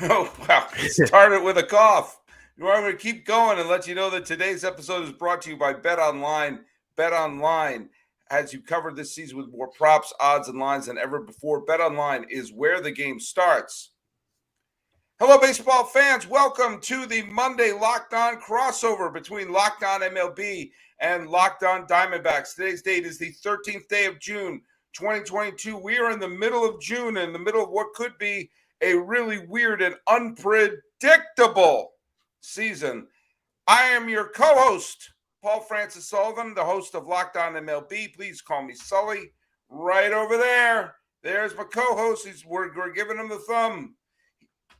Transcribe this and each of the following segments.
Oh, wow. Started with a cough. I'm going to keep going and let you know that today's episode is brought to you by BetOnline. BetOnline has you covered this season with more props, odds, and lines than ever before. BetOnline is where the game starts. Hello, baseball fans. Welcome to the Monday Locked On crossover between Locked On MLB and Locked On Diamondbacks. Today's date is the 13th day of June, 2022. We are in the middle of June, in the middle of what could be a really weird and unpredictable season. I am your co-host, Paul Francis Sullivan, the host of Locked On MLB. Please call me Sully. Right over there. There's my co-host. We're giving him the thumb.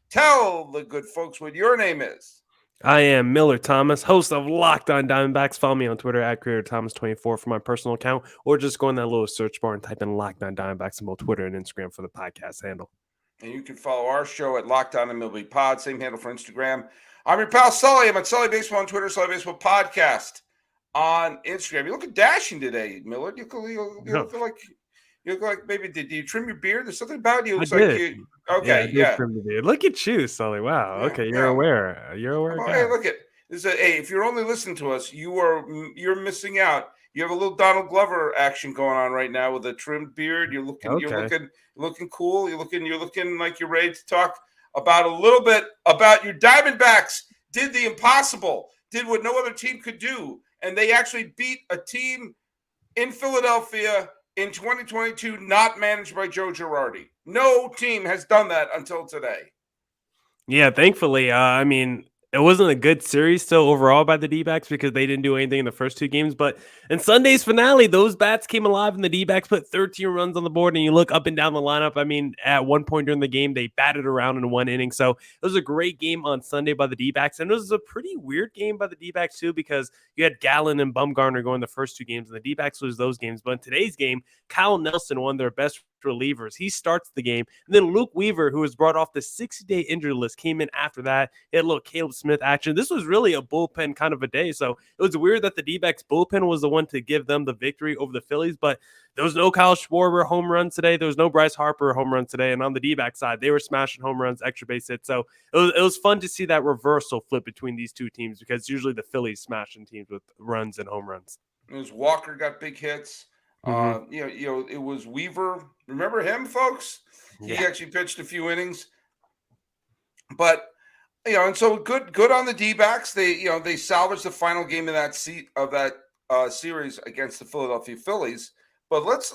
Tell the good folks what your name is. I am Millard Thomas, host of Locked On Diamondbacks. Follow me on Twitter at CreatorThomas24 for my personal account, or just go in that little search bar and type in Locked On Diamondbacks on both Twitter and Instagram for the podcast handle. And you can follow our show at Locked On MLB Pod, same handle for Instagram. I'm your pal Sully. I'm at Sully Baseball on Twitter, Sully Baseball Podcast on Instagram. You look dashing today, Millard. You look like maybe did you trim your beard? There's something about you. Looks like you. Okay, yeah. Trim the beard. Look at you, Sully. Wow. Yeah, okay, you're aware. You're aware. Oh, hey, look at this. Hey, if you're only listening to us, you're missing out. You have a little Donald Glover action going on right now with a trimmed beard. You're looking cool. You're looking like you're ready to talk about a little bit about your Diamondbacks. Did the impossible. Did what no other team could do, and they actually beat a team in Philadelphia in 2022, not managed by Joe Girardi. No team has done that until today. Yeah, thankfully. It wasn't a good series still overall by the D-backs because they didn't do anything in the first two games. But in Sunday's finale, those bats came alive and the D-backs put 13 runs on the board. And you look up and down the lineup. At one point during the game, they batted around in one inning. So it was a great game on Sunday by the D-backs. And it was a pretty weird game by the D-backs too, because you had Gallen and Bumgarner going the first two games and the D-backs lose those games. But in today's game, Kyle Nelson, one of their best relievers, he starts the game. And then Luke Weaver, who was brought off the 60-day injury list, came in after that. He had a little Caleb Smith action. This was really a bullpen kind of a day. So it was weird that the D-backs bullpen was the one to give them the victory over the Phillies, but there was no Kyle Schwarber home run today. There was no Bryce Harper home run today. And on the D-back side, they were smashing home runs, extra base hits. So it was fun to see that reversal flip between these two teams, because usually the Phillies smashing teams with runs and home runs. It was Walker got big hits. It was Weaver. Remember him, folks? He actually pitched a few innings. But and so good on the D-backs. They salvaged the final game of that series against the Philadelphia Phillies. But let's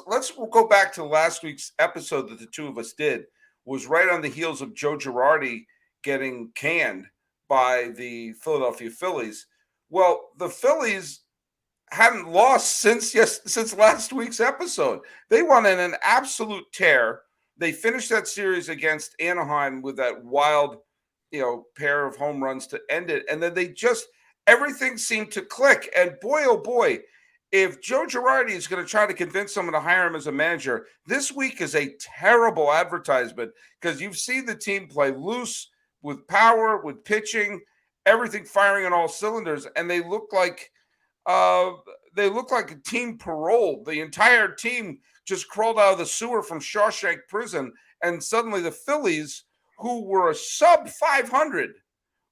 go back to last week's episode that the two of us did. Was right on the heels of Joe Girardi getting canned by the Philadelphia Phillies. Well, the Phillies hadn't lost since last week's episode. They won in an absolute tear. They finished that series against Anaheim with that wild, pair of home runs to end it. And then everything seemed to click. And boy, oh boy, if Joe Girardi is going to try to convince someone to hire him as a manager, this week is a terrible advertisement, because you've seen the team play loose with power, with pitching, everything firing on all cylinders. And they look like a team paroled. The entire team just crawled out of the sewer from Shawshank Prison, and suddenly the Phillies, who were a sub 500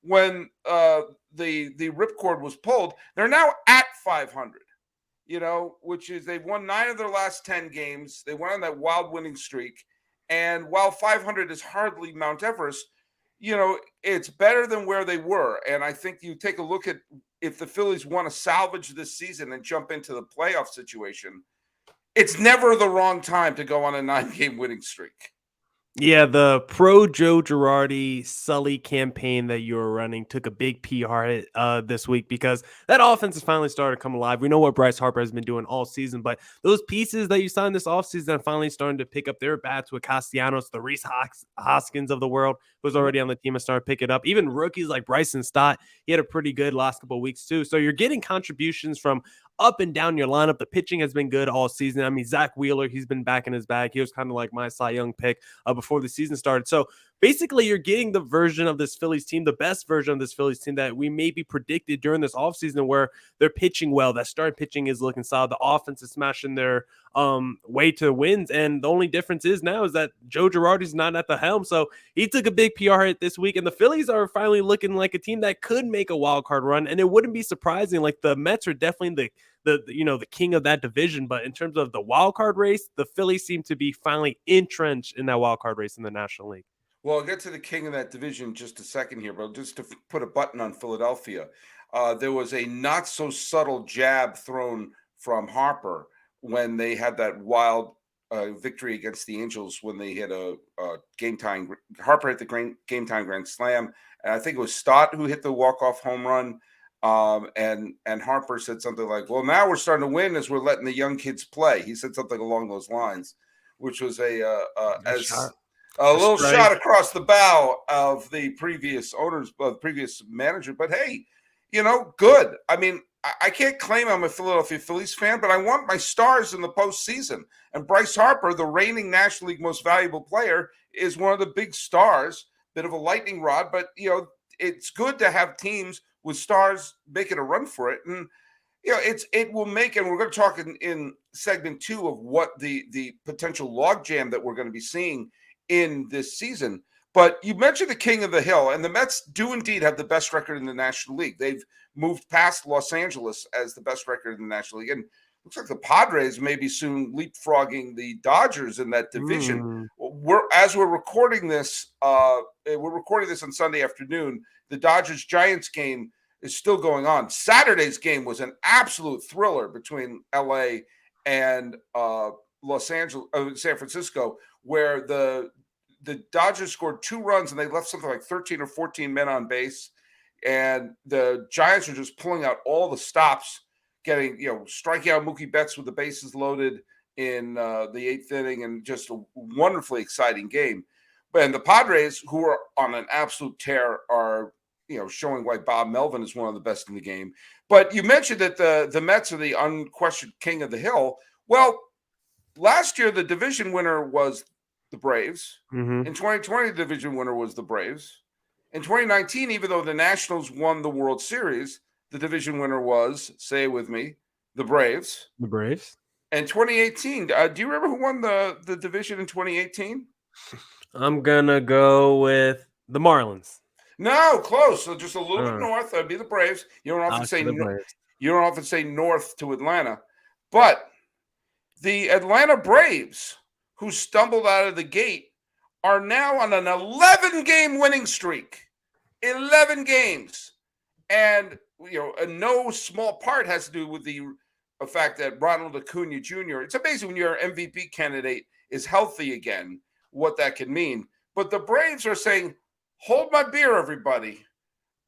when the ripcord was pulled, they're now at 500. Which is they've won 9 of their last 10 games. They went on that wild winning streak, and while 500 is hardly Mount Everest, it's better than where they were. And I think you take a look at, if the Phillies want to salvage this season and jump into the playoff situation, it's never the wrong time to go on a 9-game winning streak. Yeah, the pro Joe Girardi Sully campaign that you were running took a big PR hit this week, because that offense has finally started to come alive. We know what Bryce Harper has been doing all season, but those pieces that you signed this offseason are finally starting to pick up their bats, with Castellanos, the Reese Hoskins of the world, who's already on the team, and started picking it up. Even rookies like Bryson Stott, he had a pretty good last couple of weeks too. So you're getting contributions from up and down your lineup. The pitching has been good all season. Zach Wheeler, he's been back in his bag. He was kind of like my Cy Young pick before the season started. So basically, you're getting the version of this Phillies team, the best version of this Phillies team that we maybe predicted during this offseason, where they're pitching well. That starting pitching is looking solid. The offense is smashing their way to wins. And the only difference is now is that Joe Girardi's not at the helm. So he took a big PR hit this week. And the Phillies are finally looking like a team that could make a wild card run. And it wouldn't be surprising. Like the Mets are definitely the king of that division. But in terms of the wild card race, the Phillies seem to be finally entrenched in that wild card race in the National League. Well, I'll get to the king of that division in just a second here, but just to put a button on Philadelphia, there was a not so subtle jab thrown from Harper when they had that wild victory against the Angels when they hit a game time. Harper hit the game time grand slam, and I think it was Stott who hit the walk off home run. And Harper said something like, "Well, now we're starting to win as we're letting the young kids play." He said something along those lines, which was a little shot across the bow of the previous owners, of the previous manager. But hey, good. I mean, I can't claim I'm a Philadelphia Phillies fan, but I want my stars in the postseason. And Bryce Harper, the reigning National League most valuable player, is one of the big stars. Bit of a lightning rod, but it's good to have teams with stars making a run for it. And it will make, and we're going to talk in segment 2 of what the potential logjam that we're going to be seeing in this season. But you mentioned the king of the hill, and the Mets do indeed have the best record in the National League. They've moved past Los Angeles as the best record in the National League. And looks like the Padres may be soon leapfrogging the Dodgers in that division. We're recording this, we're recording this on Sunday afternoon. The Dodgers-Giants game is still going on. Saturday's game was an absolute thriller between LA and Los Angeles, San Francisco, where the Dodgers scored 2 runs and they left something like 13 or 14 men on base. And the Giants are just pulling out all the stops, striking out Mookie Betts with the bases loaded in the 8th inning, and just a wonderfully exciting game. And the Padres, who are on an absolute tear, are showing why Bob Melvin is one of the best in the game. But you mentioned that the Mets are the unquestioned king of the hill. Well, last year the division winner was the Braves. Mm-hmm. In 2020, the division winner was the Braves. In 2019, even though the Nationals won the World Series, the division winner was, say it with me, the Braves. The Braves. And 2018, do you remember who won the division in 2018? I'm gonna go with the Marlins. No, close. So just a little bit north. That'd be the Braves. You don't often say north to Atlanta, but the Atlanta Braves, who stumbled out of the gate, are now on an 11-game winning streak. 11 games. And, no small part has to do with the fact that Ronald Acuna Jr., it's amazing when your MVP candidate is healthy again, what that can mean. But the Braves are saying, hold my beer, everybody.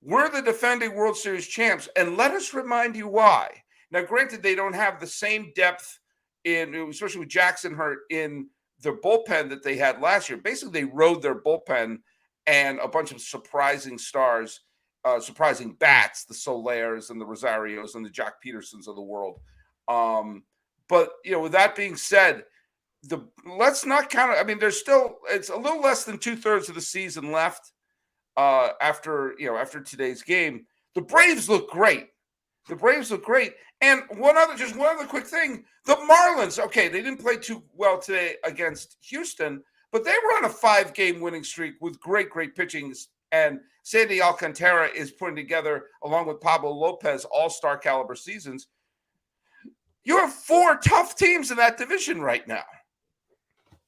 We're the defending World Series champs, and let us remind you why. Now, granted, they don't have the same depth especially with Jackson hurt, in their bullpen that they had last year. Basically, they rode their bullpen and a bunch of surprising stars, surprising bats, the Solairs and the Rosarios and the Jack Petersons of the world. But with that being said, let's not count it. I mean, it's a little less than 2/3 of the season left after today's game. The Braves look great. And one other quick thing. The Marlins, okay, they didn't play too well today against Houston, but they were on a 5-game winning streak with great pitching. And Sandy Alcantara is putting together, along with Pablo Lopez, all-star caliber seasons. You have 4 tough teams in that division right now.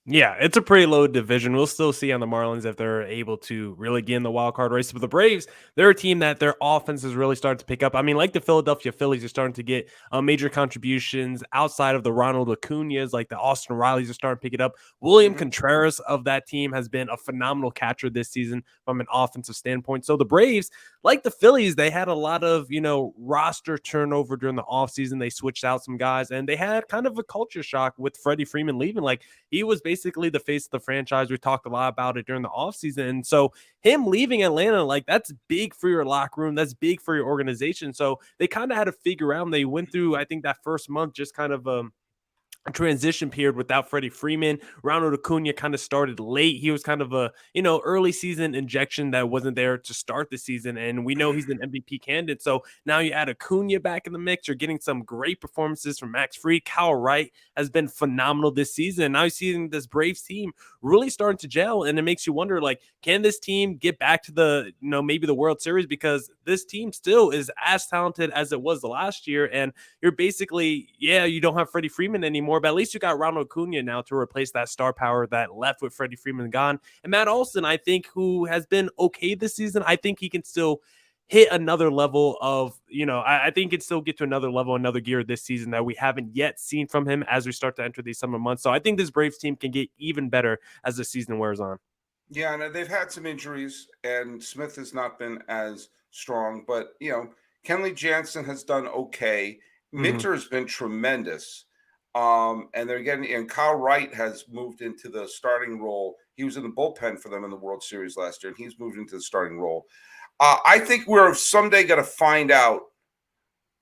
Yeah, it's a pretty low division. We'll still see on the Marlins if they're able to really get in the wild card race. But the Braves, they're a team that their offense has really started to pick up. I mean, like the Philadelphia Phillies are starting to get major contributions outside of the Ronald Acuñas, like the Austin Rileys are starting to pick it up. William Contreras of that team has been a phenomenal catcher this season from an offensive standpoint. So the Braves, like the Phillies, they had a lot of, roster turnover during the offseason. They switched out some guys, and they had kind of a culture shock with Freddie Freeman leaving. Like, he was basically the face of the franchise. We talked a lot about it during the offseason. And so him leaving Atlanta, like, that's big for your locker room. That's big for your organization. So they kind of had to figure out, and they went through, I think, that first month just kind of transition period without Freddie Freeman. Ronald Acuna kind of started late. He was kind of a, early season injection that wasn't there to start the season. And we know he's an MVP candidate. So now you add Acuna back in the mix. You're getting some great performances from Max Fried. Kyle Wright has been phenomenal this season. Now you're seeing this Braves team really starting to gel. And it makes you wonder, like, can this team get back to the, maybe the World Series? Because this team still is as talented as it was the last year. And you're basically, you don't have Freddie Freeman anymore, but at least you got Ronald Acuna now to replace that star power that left with Freddie Freeman gone. And Matt Olson, I think, who has been okay this season, I think he can still hit another level of, I think he can still get to another level, another gear this season that we haven't yet seen from him as we start to enter these summer months. So I think this Braves team can get even better as the season wears on. Yeah, and they've had some injuries, and Smith has not been as strong, but Kenley Jansen has done okay. Minter's been tremendous. And they're getting, and Kyle Wright has moved into the starting role. He was in the bullpen for them in the World Series last year, and he's moved into the starting role. I think we're someday going to find out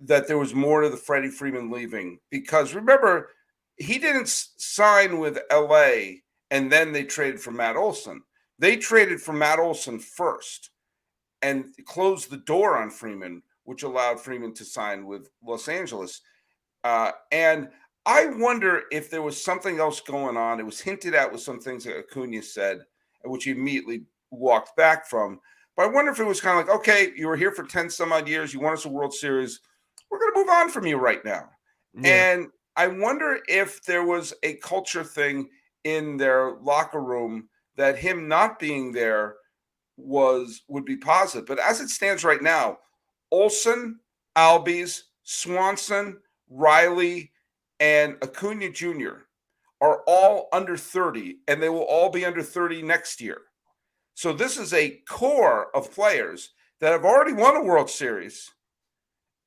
that there was more to the Freddie Freeman leaving, because remember, he didn't sign with LA and then they traded for Matt Olson. They traded for Matt Olson first and closed the door on Freeman, which allowed Freeman to sign with Los Angeles. And I wonder if there was something else going on. It was hinted at with some things that Acuna said, which he immediately walked back from. But I wonder if it was kind of like, okay, you were here for 10 some odd years. You won us a World Series. We're going to move on from you right now. Yeah. And I wonder if there was a culture thing in their locker room that him not being there would be positive. But as it stands right now, Olson, Albies, Swanson, Riley, and Acuna Jr. are all under 30, and they will all be under 30 next year. So this is a core of players that have already won a World Series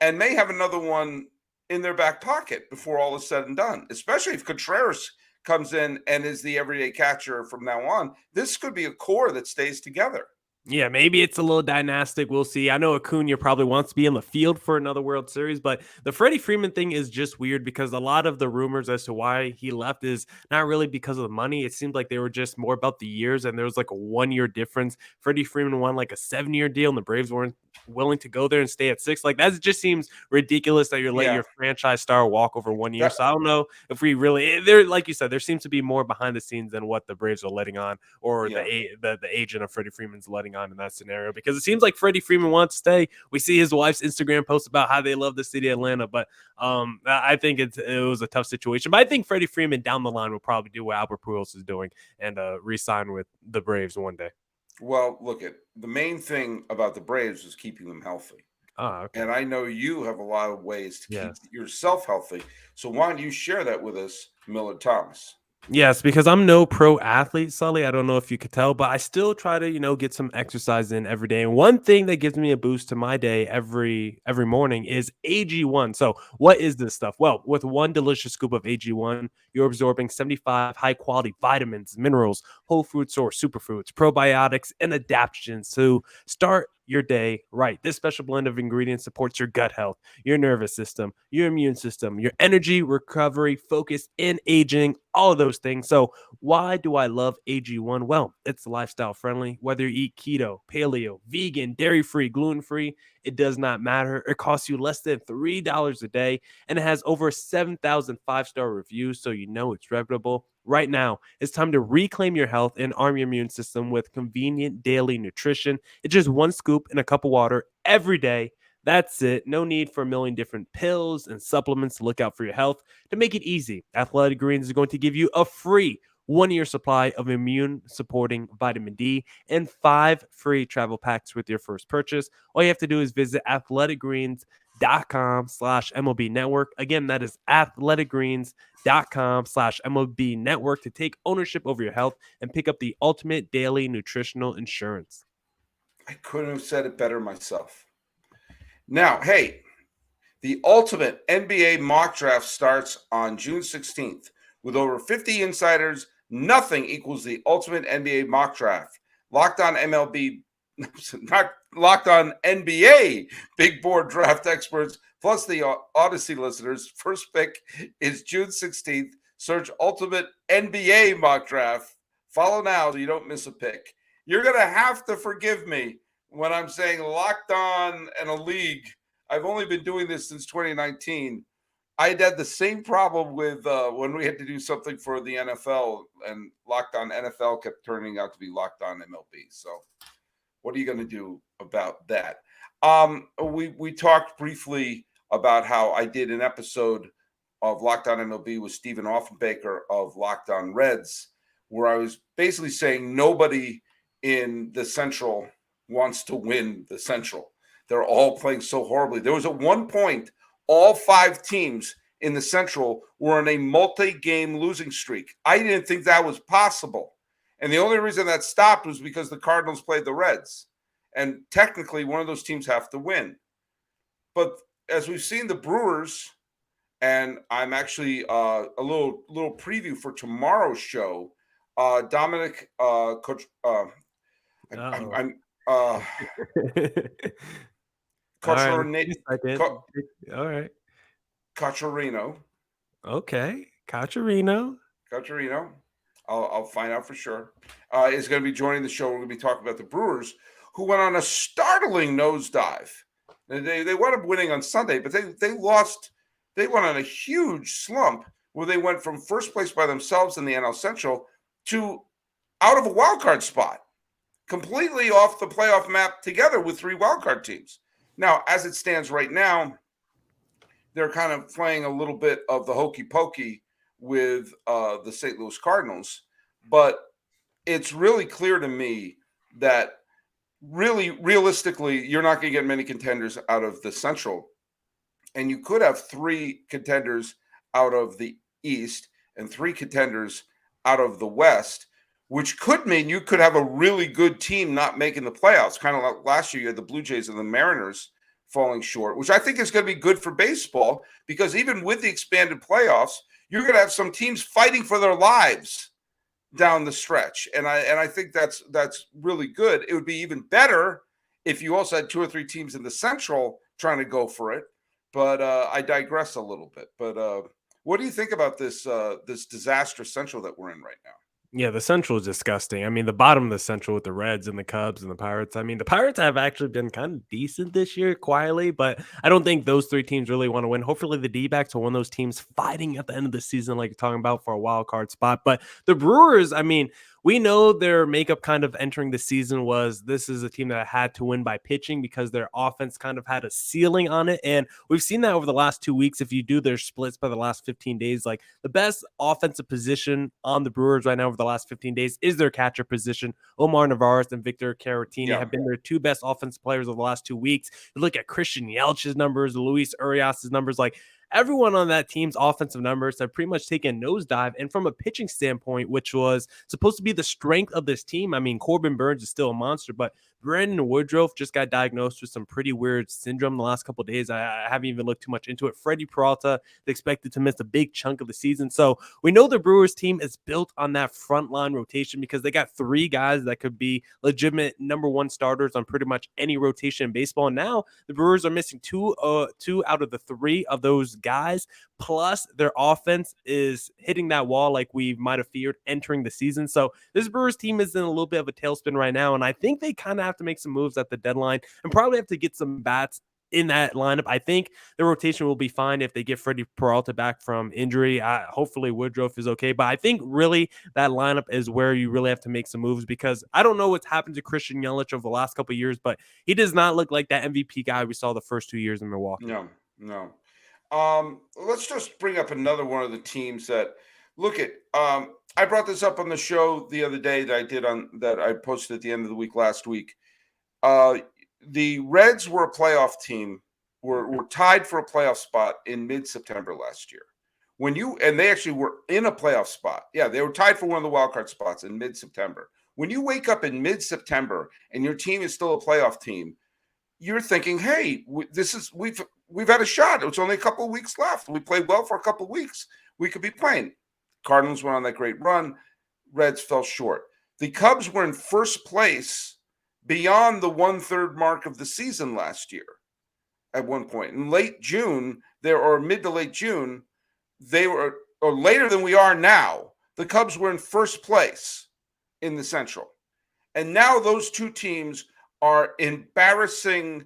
and may have another one in their back pocket before all is said and done, especially if Contreras comes in and is the everyday catcher from now on. This could be a core that stays together. Yeah, maybe it's a little dynastic. We'll see. I know Acuna probably wants to be in the field for another World Series, but the Freddie Freeman thing is just weird because a lot of the rumors as to why he left is not really because of the money. It seemed like they were just more about the years, and there was like a 1-year difference. Freddie Freeman won like a 7-year deal, and the Braves weren't willing to go there and stay at 6. Like, that just seems ridiculous that you're letting your franchise star walk over 1 year. So I don't know if we really there, like you said, there seems to be more behind the scenes than what the Braves are letting on, or the agent of Freddie Freeman's letting on in that scenario, because it seems like Freddie Freeman wants to stay. We see his wife's Instagram post about how they love the city of Atlanta, but I think it was a tough situation. But I think Freddie Freeman down the line will probably do what Albert Pujols is doing and re-sign with the Braves one day. Well, look, the main thing about the Braves is keeping them healthy. Okay. And I know you have a lot of ways to keep yourself healthy. So why don't you share that with us, Millard Thomas? Yes, because I'm no pro athlete, Sully. I don't know if you could tell, but I still try to, get some exercise in every day. And one thing that gives me a boost to my day every morning is AG1. So what is this stuff? Well, with one delicious scoop of AG1, you're absorbing 75 high-quality vitamins, minerals, whole food source superfoods, probiotics, and adaptogens to start your day right. This special blend of ingredients supports your gut health, your nervous system, your immune system, your energy, recovery, focus, and aging, all of those things. So why do I love AG1? Well, it's lifestyle friendly. Whether you eat keto, paleo, vegan, dairy-free, gluten-free, it does not matter. It costs you less than $3 a day, and it has over 7,000 5-star reviews, so you know it's reputable. Right now, it's time to reclaim your health and arm your immune system with convenient daily nutrition. It's just one scoop in a cup of water every day. That's it. No need for a million different pills and supplements to look out for your health. To make it easy, Athletic Greens is going to give you a free 1-year supply of immune-supporting vitamin D and 5 free travel packs with your first purchase. All you have to do is visit athleticgreens.com/MLB network. Again, that is athleticgreens.com/MLB network to take ownership over your health and pick up the ultimate daily nutritional insurance. I couldn't have said it better myself. Now, hey, the ultimate NBA mock draft starts on June 16th. With over 50 insiders, nothing equals the ultimate NBA mock draft. Locked On MLB, not Locked On NBA, big board draft experts, plus the Odyssey listeners. First pick is June 16th. Search Ultimate NBA Mock Draft. Follow now so you don't miss a pick. You're going to have to forgive me when I'm saying locked on and a league. I've only been doing this since 2019. I had the same problem with when we had to do something for the NFL, and Locked On NFL kept turning out to be Locked On MLB. So what are you going to do about that? We talked briefly about how I did an episode of Locked On MLB with Stephen Offenbaker of Locked On Reds, where I was basically saying nobody in the Central wants to win the Central. They're all playing so horribly. There was at one point all 5 teams in the Central were in a multi-game losing streak. I didn't think that was possible. And the only reason that stopped was because the Cardinals played the Reds. And technically, one of those teams have to win. But as we've seen the Brewers, and I'm actually a little preview for tomorrow's show, Dominic Coach. I'm All right. Cacciarino. Okay. Cacciarino. I'll find out for sure. Is going to be joining the show. We're going to be talking about the Brewers, who went on a startling nosedive. They wound up winning on Sunday, but they lost. They went on a huge slump where they went from first place by themselves in the NL Central to out of a wild card spot, completely off the playoff map together with 3 wild card teams. Now, as it stands right now, they're kind of playing a little bit of the hokey pokey with the St. Louis Cardinals. But it's really clear to me that realistically, you're not going to get many contenders out of the Central. And you could have 3 contenders out of the East and 3 contenders out of the West, which could mean you could have a really good team not making the playoffs. Kind of like last year, you had the Blue Jays and the Mariners falling short, which I think is going to be good for baseball, because even with the expanded playoffs, you're going to have some teams fighting for their lives down the stretch. And I think that's really good. It would be even better if you also had 2 or 3 teams in the Central trying to go for it. But I digress a little bit. But what do you think about this disastrous Central that we're in right now? Yeah, the Central is disgusting. I mean, the bottom of the Central with the Reds and the Cubs and the Pirates. I mean, the Pirates have actually been kind of decent this year, quietly, but I don't think those 3 teams really want to win. Hopefully, the D-backs are one of those teams fighting at the end of the season, like you're talking about, for a wild card spot. But the Brewers, I mean, we know their makeup kind of entering the season was this is a team that had to win by pitching because their offense kind of had a ceiling on it. And we've seen that over the last 2 weeks. If you do their splits by the last 15 days, like the best offensive position on the Brewers right now over the last 15 days is their catcher position. Omar Narvaez and Victor Caratini have been their 2 best offensive players of the last 2 weeks. You look at Christian Yelch's numbers, Luis Urias's numbers, like everyone on that team's offensive numbers have pretty much taken a nosedive. And from a pitching standpoint, which was supposed to be the strength of this team, I mean, Corbin Burns is still a monster, but Brandon Woodruff just got diagnosed with some pretty weird syndrome the last couple of days. I haven't even looked too much into it. Freddie Peralta is expected to miss a big chunk of the season. So we know the Brewers team is built on that frontline rotation because they got 3 guys that could be legitimate number 1 starters on pretty much any rotation in baseball. And now the Brewers are missing 2 out of the 3 of those guys. Plus, their offense is hitting that wall like we might have feared entering the season. So this Brewers team is in a little bit of a tailspin right now, and I think they kind of have to make some moves at the deadline and probably have to get some bats in that lineup. I think the rotation will be fine if they get Freddie Peralta back from injury. Hopefully Woodruff is okay, but I think really that lineup is where you really have to make some moves, because I don't know what's happened to Christian Yelich over the last couple of years, but he does not look like that MVP guy we saw the first 2 years in Milwaukee. No. Let's just bring up another one of the teams that look at. I brought this up on the show the other day that I posted at the end of the week last week. The Reds were a playoff team, were tied for a playoff spot in mid-September last year. And they actually were in a playoff spot. Yeah, they were tied for one of the wild card spots in mid-September. When you wake up in mid-September and your team is still a playoff team, you're thinking, hey, we've had a shot. It's only a couple of weeks left. We played well for a couple of weeks. We could be playing. Cardinals went on that great run. Reds fell short. The Cubs were in first place beyond the 1/3 mark of the season last year at one point. In late June, mid to late June, they were or later than we are now, the Cubs were in first place in the Central. And now those two teams are embarrassing,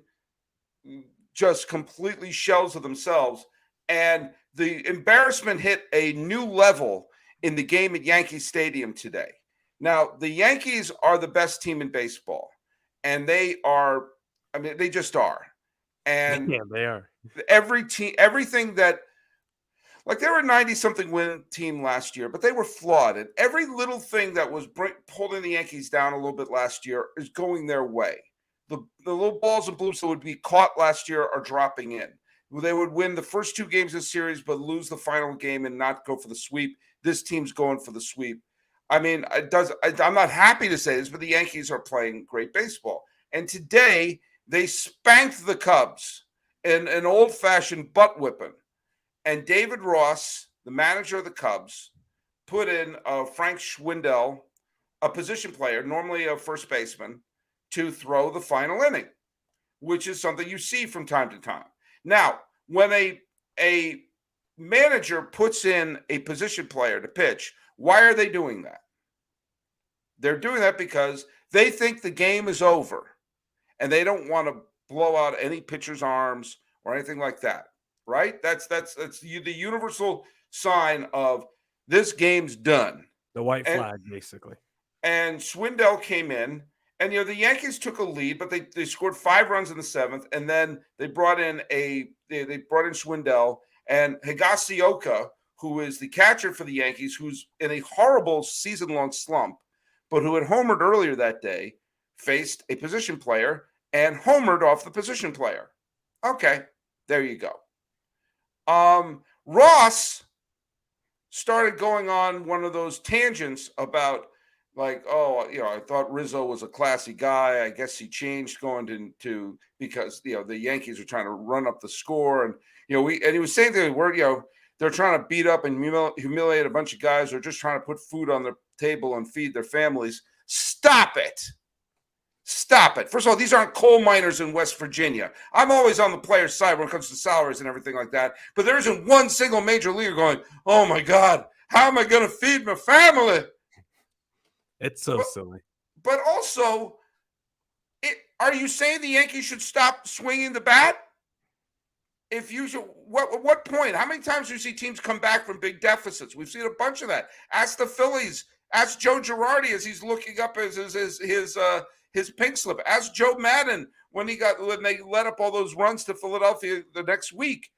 just completely shells of themselves. And the embarrassment hit a new level in the game at Yankee Stadium today. Now, the Yankees are the best team in baseball, and they are, I mean, they just are. And yeah, they are. Every team, everything that, like, they were a 90-something win team last year, but they were flawed. And every little thing that was pulling the Yankees down a little bit last year is going their way. The little balls and bloops that would be caught last year are dropping in. They would win the first two games of the series, but lose the final game and not go for the sweep. This team's going for the sweep. I mean, I'm not happy to say this, but the Yankees are playing great baseball. And today, they spanked the Cubs in an old-fashioned butt whipping. And David Ross, the manager of the Cubs, put in Frank Schwindel, a position player, normally a first baseman, to throw the final inning, which is something you see from time to time. Now, when a manager puts in a position player to pitch, why are they doing that? They're doing that because they think the game is over, and they don't want to blow out any pitcher's arms or anything like that. Right? That's the universal sign of this game's done. The white flag, basically. And Schwindel came in, and the Yankees took a lead, but they scored 5 runs in the 7th, and then they brought in Schwindel and Higashioka, who is the catcher for the Yankees, who's in a horrible season-long slump, but who had homered earlier that day, faced a position player and homered off the position player. Okay, there you go. Ross started going on one of those tangents about, like, I thought Rizzo was a classy guy. I guess he changed going to because the Yankees are trying to run up the score, and he was saying that they're trying to beat up and humiliate a bunch of guys who are just trying to put food on their table and feed their families. Stop it. Stop it. First of all, these aren't coal miners in West Virginia. I'm always on the player's side when it comes to salaries and everything like that. But there isn't one single major leaguer going, oh, my God, how am I going to feed my family? It's so silly. But also, are you saying the Yankees should stop swinging the bat? If you should, what point? How many times do you see teams come back from big deficits? We've seen a bunch of that. Ask the Phillies. Ask Joe Girardi as he's looking up his pink slip. Ask Joe Madden when they let up all those runs to Philadelphia the next week.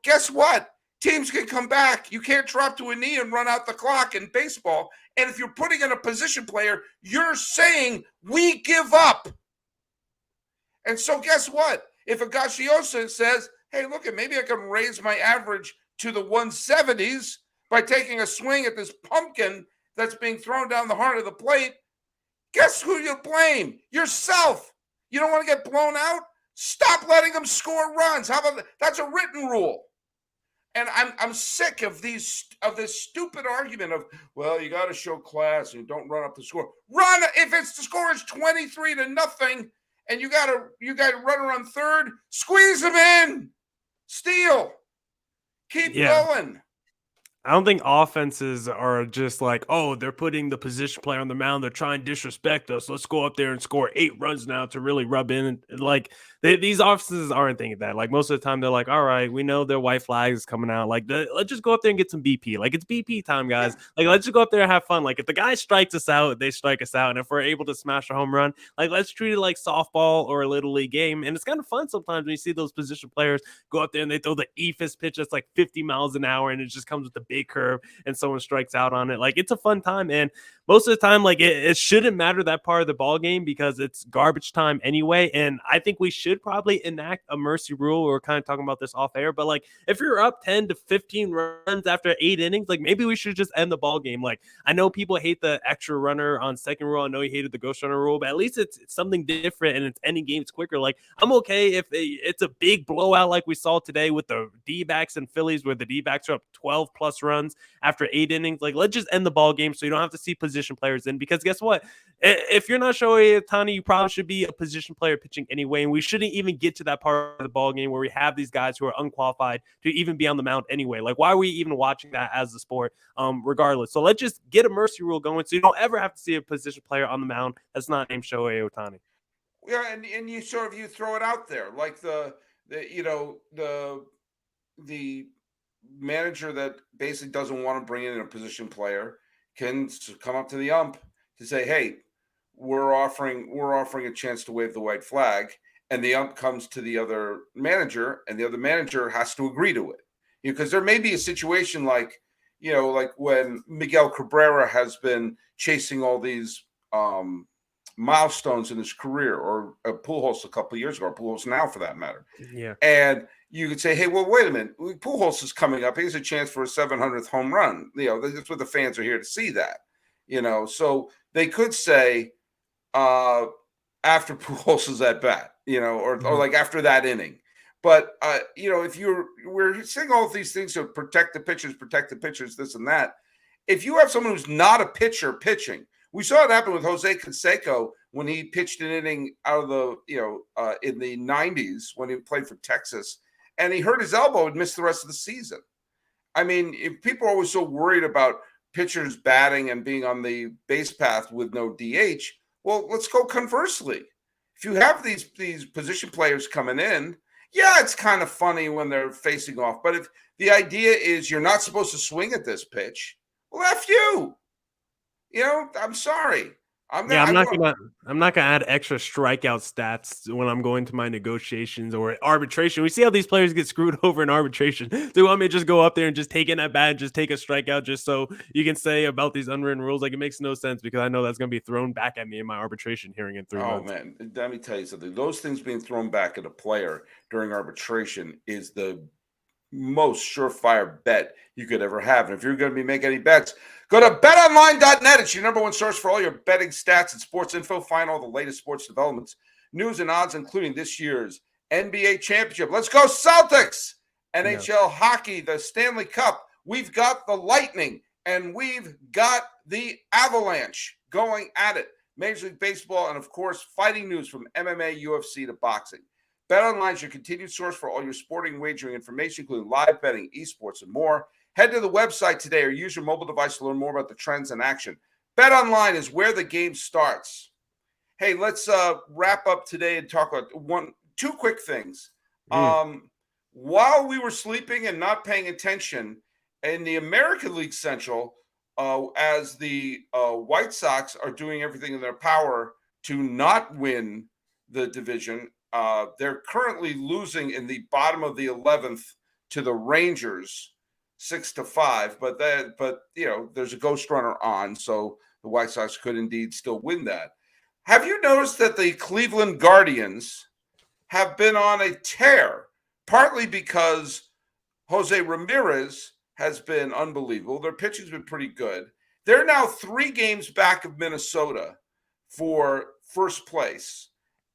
Guess what? Teams can come back. You can't drop to a knee and run out the clock in baseball. And if you're putting in a position player, you're saying we give up. And so guess what? If Higashioka says, hey, look, maybe I can raise my average to the 170s by taking a swing at this pumpkin that's being thrown down the heart of the plate, guess who you blame? Yourself. You don't want to get blown out? Stop letting them score runs. How about that? That's a written rule. And I'm sick of this stupid argument of, well, you got to show class and don't run up the score. Run if the score is 23-0 and you got to runner on third, squeeze them in, steal, keep going. I don't think offenses are just like, oh, they're putting the position player on the mound. They're trying to disrespect us. Let's go up there and score 8 runs now to really rub in. And like these offenses aren't thinking that. Like most of the time, they're like, all right, we know their white flag is coming out. Like let's just go up there and get some BP. Like it's BP time, guys. Like let's just go up there and have fun. Like if the guy strikes us out, they strike us out. And if we're able to smash a home run, like let's treat it like softball or a little league game. And it's kind of fun sometimes when you see those position players go up there and they throw the eephus pitch that's like 50 miles an hour and it just comes with the big curve and someone strikes out on it. Like it's a fun time, and most of the time, like it shouldn't matter that part of the ball game because it's garbage time anyway. And I think we should probably enact a mercy rule. We're kind of talking about this off air, but like if you're up 10 to 15 runs after 8 innings, like maybe we should just end the ball game. Like I know people hate the extra runner on second rule. I know you hated the ghost runner rule, but at least it's something different and it's ending games quicker. Like I'm okay if it's a big blowout like we saw today with the D-backs and Phillies, where the D-backs are up 12+ plus runs after 8 innings. Like, let's just end the ball game so you don't have to see position players in, because guess what? If you're not Shohei Ohtani, you probably should be a position player pitching anyway. And we shouldn't even get to that part of the ball game where we have these guys who are unqualified to even be on the mound anyway. Like, why are we even watching that as a sport? Regardless. So let's just get a mercy rule going so you don't ever have to see a position player on the mound that's not named Shohei Ohtani. Yeah, and you sort of you throw it out there like the manager that basically doesn't want to bring in a position player can come up to the ump to say, "Hey, we're offering a chance to wave the white flag," and the ump comes to the other manager, and the other manager has to agree to it. Because there may be a situation like like when Miguel Cabrera has been chasing all these milestones in his career, or Pujols a couple of years ago, or Pujols now for that matter. Yeah. And you could say, hey, well, wait a minute. Pujols is coming up. He has a chance for a 700th home run. That's what the fans are here to see that. So they could say after Pujols is at bat, or like after that inning. But, if we're saying all of these things to protect the pitchers, this and that. If you have someone who's not a pitcher pitching, we saw it happen with Jose Canseco when he pitched an inning out of the, in the 90s when he played for Texas, and he hurt his elbow and missed the rest of the season. I mean, if people are always so worried about pitchers batting and being on the base path with no DH, well, let's go conversely. If you have these position players coming in, yeah, it's kind of funny when they're facing off. But if the idea is you're not supposed to swing at this pitch, well, F you. I'm sorry. I'm not gonna add extra strikeout stats when I'm going to my negotiations or arbitration. We see how these players get screwed over in arbitration. Do you want me to just go up there and just take in at bat and just take a strikeout just so you can say about these unwritten rules? Like, it makes no sense, because I know that's gonna be thrown back at me in my arbitration hearing in 3 months. Oh man, let me tell you something. Those things being thrown back at a player during arbitration is the most surefire bet you could ever have. And if you're going to be making any bets, go to betonline.net. It's your number one source for all your betting stats and sports info. Find all the latest sports developments, news and odds, including this year's NBA championship. Let's go Celtics. NHL hockey, the Stanley Cup. We've got the Lightning and we've got the Avalanche going at it. Major League Baseball, and of course, fighting news from MMA, UFC to boxing. BetOnline is your continued source for all your sporting wagering information, including live betting, esports, and more. Head to the website today or use your mobile device to learn more about the trends in action. BetOnline is where the game starts. Hey, let's wrap up today and talk about two quick things. While we were sleeping and not paying attention in the American League Central, as the White Sox are doing everything in their power to not win the division, they're currently losing in the bottom of the 11th to the Rangers 6-5, but there's a ghost runner on, so the White Sox could indeed still win that. Have you noticed that the Cleveland Guardians have been on a tear, partly because Jose Ramirez has been unbelievable. Their pitching's been pretty good. They're now 3 games back of Minnesota for first place,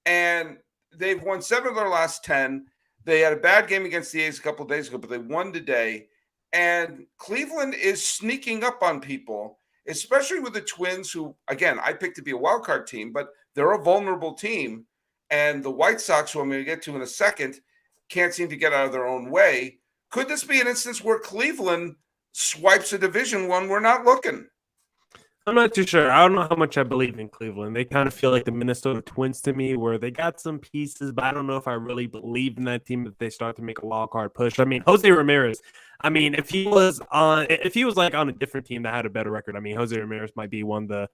and they've won 7 of their last 10. They had a bad game against the A's a couple of days ago, but they won today. And Cleveland is sneaking up on people, especially with the Twins, who, again, I picked to be a wild card team, but they're a vulnerable team. And the White Sox, who I'm going to get to in a second, can't seem to get out of their own way. Could this be an instance where Cleveland swipes a division when we're not looking? I'm not too sure. I don't know how much I believe in Cleveland. They kind of feel like the Minnesota Twins to me, where they got some pieces, but I don't know if I really believe in that team if they start to make a wild card push. I mean, Jose Ramirez, if he was like on a different team that had a better record, Jose Ramirez might be one of the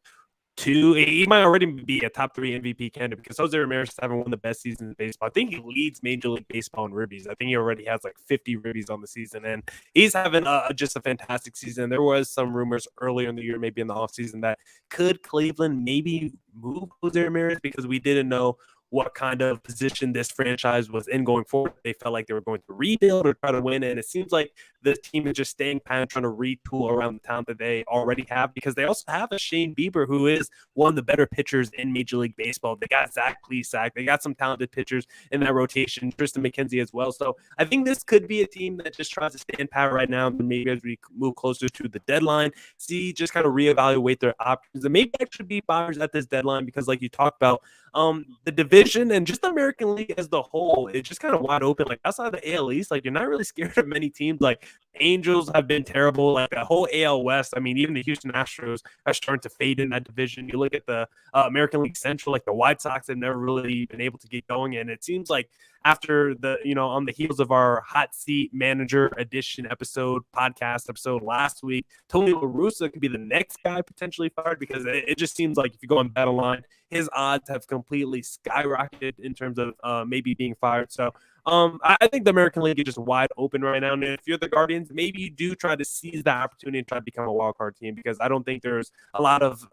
2. He might already be a top 3 MVP candidate, because Jose Ramirez having one of the best seasons in baseball. I think he leads Major League Baseball in ribbies. I think he already has like 50 ribbies on the season, and he's having just a fantastic season. There was some rumors earlier in the year, maybe in the offseason, that could Cleveland maybe move Jose Ramirez, because we didn't know what kind of position this franchise was in going forward. They felt like they were going to rebuild or try to win, and it seems like the team is just staying pat and trying to retool around the talent that they already have, because they also have a Shane Bieber, who is one of the better pitchers in Major League Baseball. They got Zach Plesac. They got some talented pitchers in that rotation, Tristan McKenzie as well. So I think this could be a team that just tries to stand pat right now, and maybe as we move closer to the deadline, just kind of reevaluate their options and maybe actually be buyers at this deadline, because like you talked about, the division and just the American League as the whole, it's just kind of wide open. Like outside the AL East, like you're not really scared of many teams. Like Angels have been terrible. Like the whole AL West, I mean, even the Houston Astros are starting to fade in that division. You look at the American League Central, like the White Sox have never really been able to get going. And it seems like after the, on the heels of our hot seat manager edition podcast episode last week, Tony La Russa could be the next guy potentially fired, because it just seems like if you go on BetOnline, his odds have completely skyrocketed in terms of maybe being fired. So I think the American League is just wide open right now. And if you're the Guardians, maybe you do try to seize that opportunity and try to become a wild card team, because I don't think there's a lot of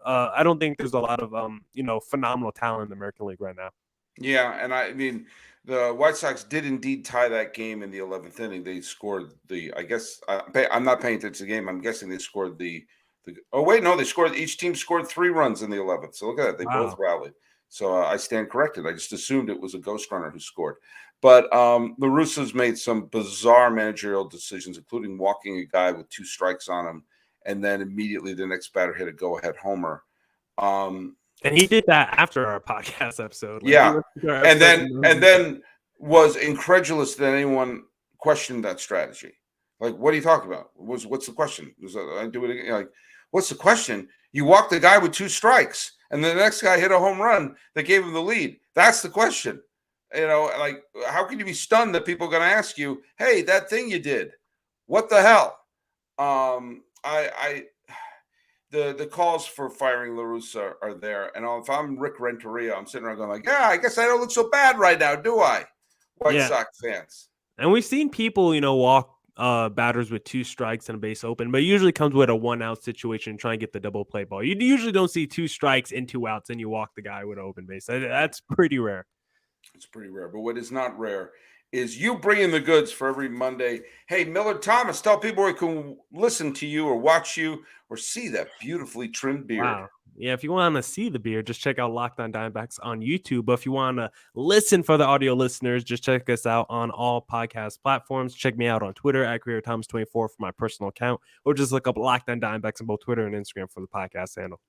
phenomenal talent in the American League right now. Yeah, and I mean, the White Sox did indeed tie that game in the 11th inning. They scored I'm not paying attention to the game. I'm guessing they scored they scored. Each team scored 3 runs in the 11th. So look at that. They both rallied. So I stand corrected. I just assumed it was a ghost runner who scored. But the Russos made some bizarre managerial decisions, including walking a guy with 2 strikes on him, and then immediately the next batter hit a go-ahead homer. And he did that after our podcast episode. And then was incredulous that anyone questioned that strategy. Like, what are you talking about? What's the question? I do it again. Like, what's the question? You walked the guy with 2 strikes, and the next guy hit a home run that gave him the lead. That's the question. Like, how can you be stunned that people are going to ask you, hey, that thing you did, what the hell? The calls for firing La Russa are there. And if I'm Rick Renteria, I'm sitting around going like, yeah, I guess I don't look so bad right now, do I? White Sox fans. And we've seen people, walk batters with 2 strikes and a base open, but it usually comes with a 1-out situation, try and get the double play ball. You usually don't see 2 strikes and 2 outs and you walk the guy with an open base. That's pretty rare. It's pretty rare. But what is not rare is you bringing the goods for every Monday. Hey, Millard Thomas, tell people where they can listen to you or watch you or see that beautifully trimmed beard. Wow. Yeah, if you want to see the beard, just check out Locked On Diamondbacks on YouTube. But if you want to listen for the audio listeners, just check us out on all podcast platforms. Check me out on Twitter at CreatorThomas24 for my personal account, or just look up Locked On Diamondbacks on both Twitter and Instagram for the podcast handle.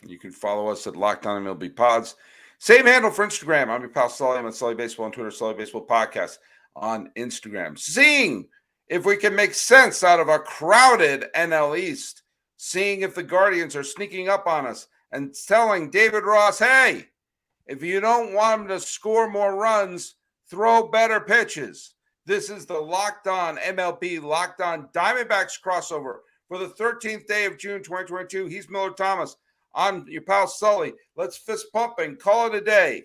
You can follow us at Locked On MLB Pods. Same handle for Instagram. I'm your pal Sully. I'm at Sully Baseball on Twitter, Sully Baseball Podcast on Instagram. Seeing if we can make sense out of a crowded NL East. Seeing if the Guardians are sneaking up on us and telling David Ross, hey, if you don't want him to score more runs, throw better pitches. This is the Locked On MLB, Locked On Diamondbacks crossover for the 13th day of June, 2022. He's Millard Thomas. I'm your pal Sully. Let's fist pump and call it a day.